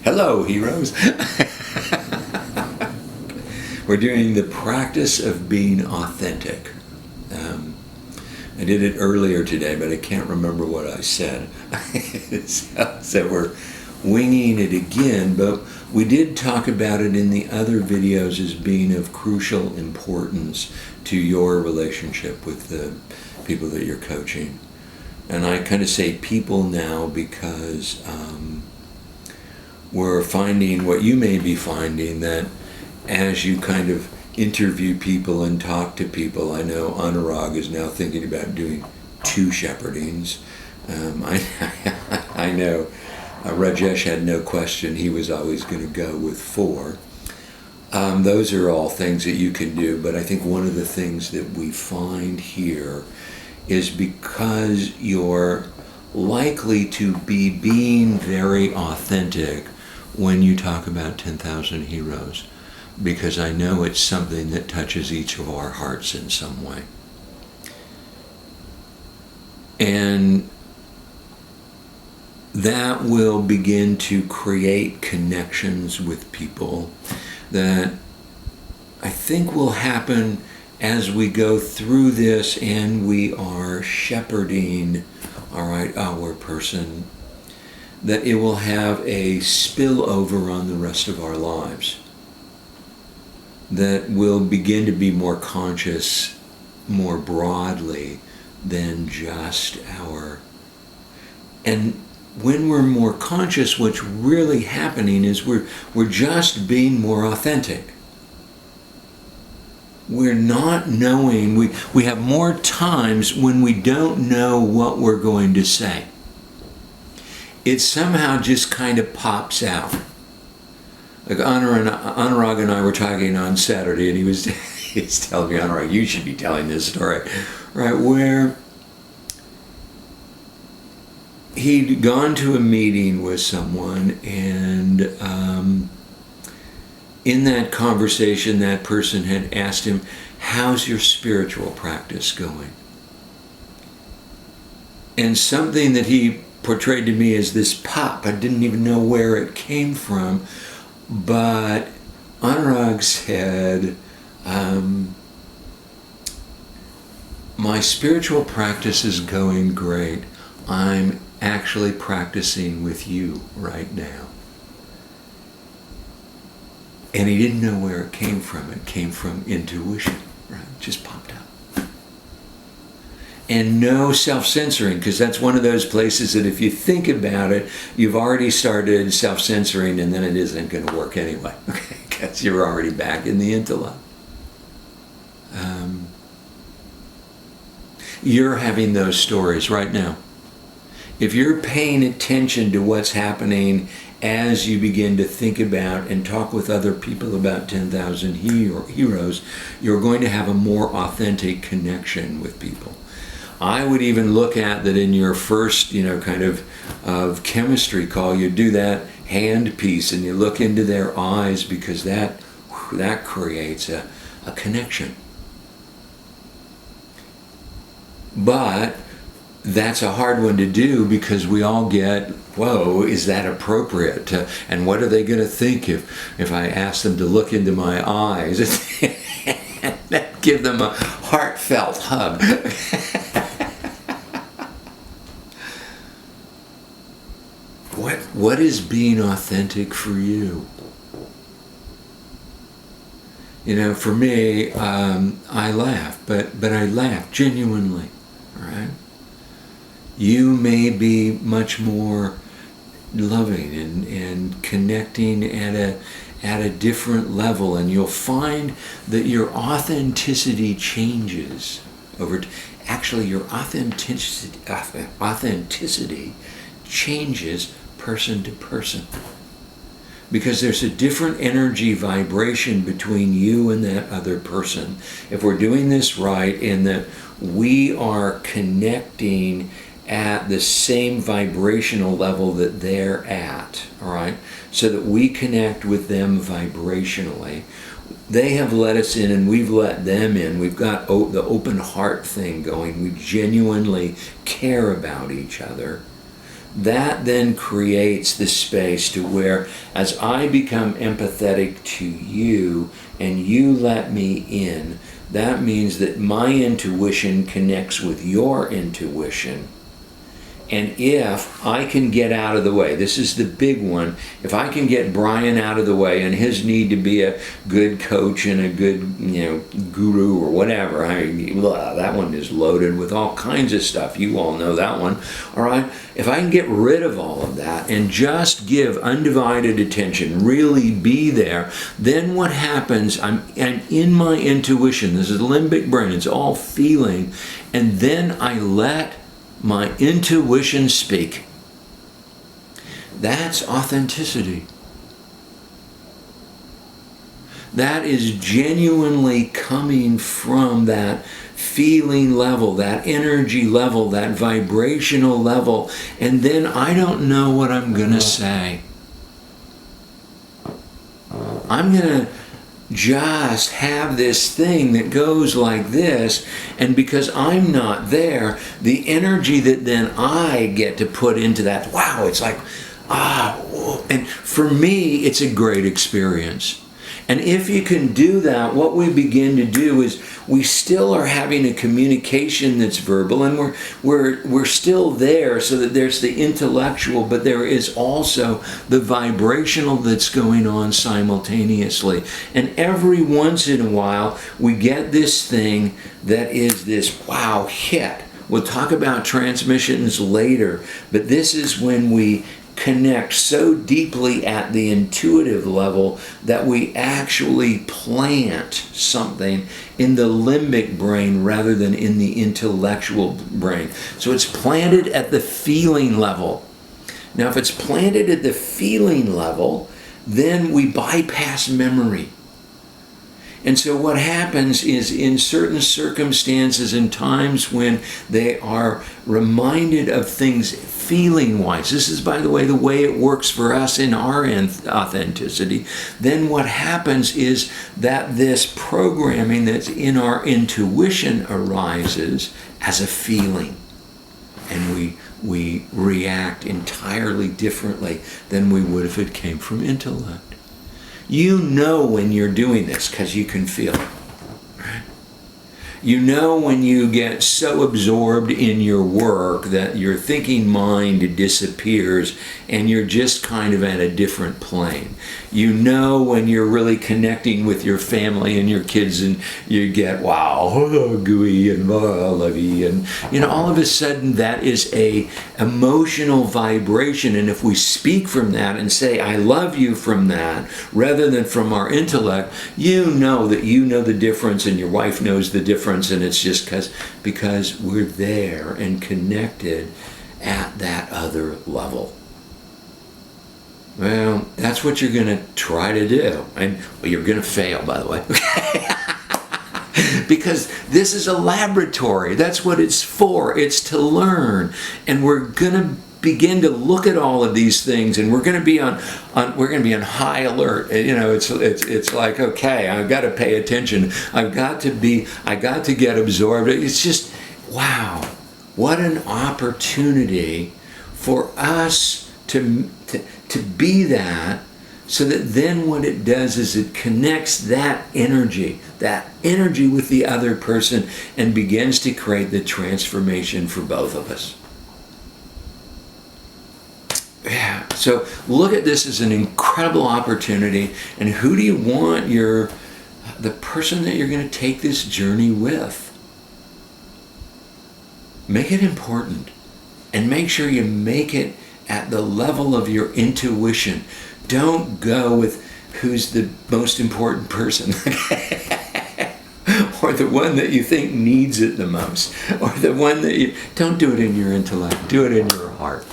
Hello, heroes. We're doing the practice of being authentic. I did it earlier today, but I can't remember what I said. So we're winging it again, but we did talk about it in the other videos as being of crucial importance to your relationship with the people that you're coaching. And I kind of say people now because we're finding what you may be finding, that as you kind of interview people and talk to people, I know Anurag is now thinking about doing 2 shepherdings. I know Rajesh had no question he was always going to go with 4. Those are all things that you can do, but I think one of the things that we find here is because you're likely to be being very authentic when you talk about 10,000 heroes, because I know it's something that touches each of our hearts in some way. And that will begin to create connections with people that I think will happen as we go through this and we are shepherding, our person, that it will have a spillover on the rest of our lives. That we'll begin to be more conscious more broadly than just our... And when we're more conscious, what's really happening is we're just being more authentic. We're not knowing, we have more times when we don't know what we're going to say. It somehow just kind of pops out. Like Anurag and I were talking on Saturday, and he's telling me, Anurag, you should be telling this story, right? Where he'd gone to a meeting with someone, and in that conversation, that person had asked him, how's your spiritual practice going? And something that he portrayed to me as this pop, I didn't even know where it came from, but Anurag said, my spiritual practice is going great. I'm actually practicing with you right now. And he didn't know where it came from. It came from intuition, right? It just popped out. And no self-censoring, because that's one of those places that if you think about it, you've already started self-censoring, and then it isn't going to work anyway, okay? Because you're already back in the intellect. You're having those stories right now. If you're paying attention to what's happening as you begin to think about and talk with other people about 10,000 heroes, you're going to have a more authentic connection with people. I would even look at that in your first, kind of chemistry call, you do that hand piece and you look into their eyes, because that creates a connection. But that's a hard one to do, because we all get, whoa, is that appropriate? And what are they going to think if I ask them to look into my eyes and give them a heartfelt hug? What is being authentic for you? For me, I laugh, but I laugh genuinely, right? You may be much more loving and connecting at a different level, and you'll find that your authenticity changes over. Actually, your authenticity changes person to person, because there's a different energy vibration between you and that other person. If we're doing this right, in that we are connecting at the same vibrational level that they're at, all right? So that we connect with them vibrationally. They have let us in and we've let them in. We've got the open heart thing going. We genuinely care about each other. that then creates the space to where, as I become empathetic to you and you let me in, that means that my intuition connects with your intuition. And if I can get out of the way, this is the big one, if I can get Brian out of the way and his need to be a good coach and a good, guru or whatever, that one is loaded with all kinds of stuff. You all know that one. All right? If I can get rid of all of that and just give undivided attention, really be there, then what happens, I'm in my intuition. This is limbic brain. It's all feeling. And then I let my intuition speak. That's authenticity. That is genuinely coming from that feeling level, that energy level, that vibrational level, and then I don't know what I'm going to say. I'm going to just have this thing that goes like this, and because I'm not there, the energy that then I get to put into that, wow, it's like, and for me, it's a great experience. And if you can do that, what we begin to do is we still are having a communication that's verbal, and we're still there, so that there's the intellectual, but there is also the vibrational that's going on simultaneously. And every once in a while, we get this thing that is this wow hit. We'll talk about transmissions later, but this is when we connect so deeply at the intuitive level that we actually plant something in the limbic brain rather than in the intellectual brain. So it's planted at the feeling level. Now, if it's planted at the feeling level, then we bypass memory. And so what happens is, in certain circumstances and times when they are reminded of things feeling-wise, this is, by the way it works for us in our authenticity, then what happens is that this programming that's in our intuition arises as a feeling. And we react entirely differently than we would if it came from intellect. You know when you're doing this because you can feel it. Right? You know when you get so absorbed in your work that your thinking mind disappears and you're just kind of at a different plane. You know when you're really connecting with your family and your kids and you get, wow, gooey and lovey, and all of a sudden that is a emotional vibration. And if we speak from that and say, I love you from that, rather than from our intellect, you know that you know the difference and your wife knows the difference, and it's just because we're there and connected at that other level. Well, that's what you're going to try to do. And you're going to fail, by the way. Because this is a laboratory. That's what it's for. It's to learn. And we're going to begin to look at all of these things, and we're going to be on high alert. It's like, okay, I've got to pay attention. I've got to get absorbed. It's just, wow, what an opportunity for us to be that, so that then what it does is it connects that energy with the other person and begins to create the transformation for both of us. Yeah, so look at this as an incredible opportunity. And who do you want the person that you're going to take this journey with? Make it important, and make sure you make it at the level of your intuition. Don't go with who's the most important person. Or the one that you think needs it the most. Or the one that don't do it in your intellect. Do it in your heart.